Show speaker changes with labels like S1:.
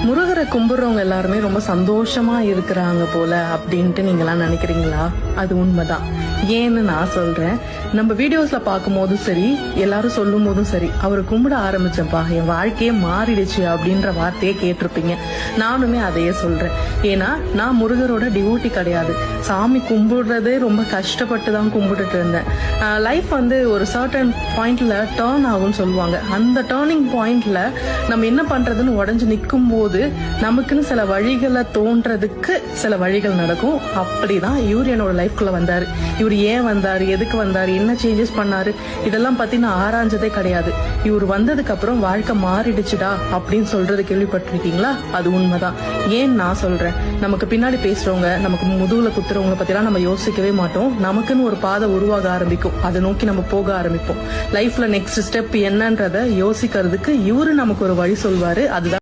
S1: முருகரை கும்பிடுறவங்க எல்லாருமே ரொம்ப சந்தோஷமா இருக்கிறாங்க போல அப்படின்ட்டு நீங்களாம் நினைக்கிறீங்களா? அது உண்மைதான். ஏன்னு நான் சொல்றேன். நம்ம வீடியோஸ்ல பார்க்கும் போதும் சரி, எல்லாரும் சொல்லும் போதும் சரி, அவரை கும்பிட ஆரம்பிச்சப்பா என் வாழ்க்கையே மாறிடுச்சு அப்படின்ற வார்த்தையே கேட்டிருப்பீங்க. நானுமே அதையே சொல்றேன். ஏன்னா நான் முருகரோட டிவோட்டி கிடையாது. சாமி கும்பிடுறதே ரொம்ப கஷ்டப்பட்டு தான் கும்பிட்டுட்டு இருந்தேன். லைஃப் வந்து ஒரு சர்டன் பாயிண்ட்ல டேர்ன் ஆகும்னு சொல்லுவாங்க. அந்த டேர்னிங் பாயிண்ட்ல நம்ம என்ன பண்றதுன்னு உடஞ்சு நிற்கும் போது நமக்குன்னு சில வழிகளை தோன்றதுக்கு சில வழிகள் நடக்கும். அப்படிதான் இவர் என்னோட லைஃப்குள்ள வந்தாரு. இவர் ஏன் வந்தாரு, எதுக்கு வந்தாரு, என்ன சேஞ்சஸ் பண்ணாரு, இதெல்லாம் பத்தி நான் ஆராய்ஞ்சதே கிடையாது. இவர் வந்ததுக்கு அப்புறம் வாழ்க்கை மாறிடுச்சுடா அப்படின்னு சொல்றது கேள்விப்பட்டிருக்கீங்களா? அது உண்மைதான். ஏன் நான் சொல்றேன், நமக்கு பின்னாடி பேசுறவங்க, நமக்கு முதுகுல குத்துறவங்களை பத்திலாம் நம்ம யோசிக்கவே மாட்டோம். நமக்குன்னு ஒரு பாதை உருவாக ஆரம்பிக்கும். அதை நோக்கி நம்ம போக ஆரம்பிப்போம். லைஃப்ல நெக்ஸ்ட் ஸ்டெப் என்னன்றத யோசிக்கிறதுக்கு இவரு நமக்கு ஒரு வழி சொல்வாரு. அதுதான்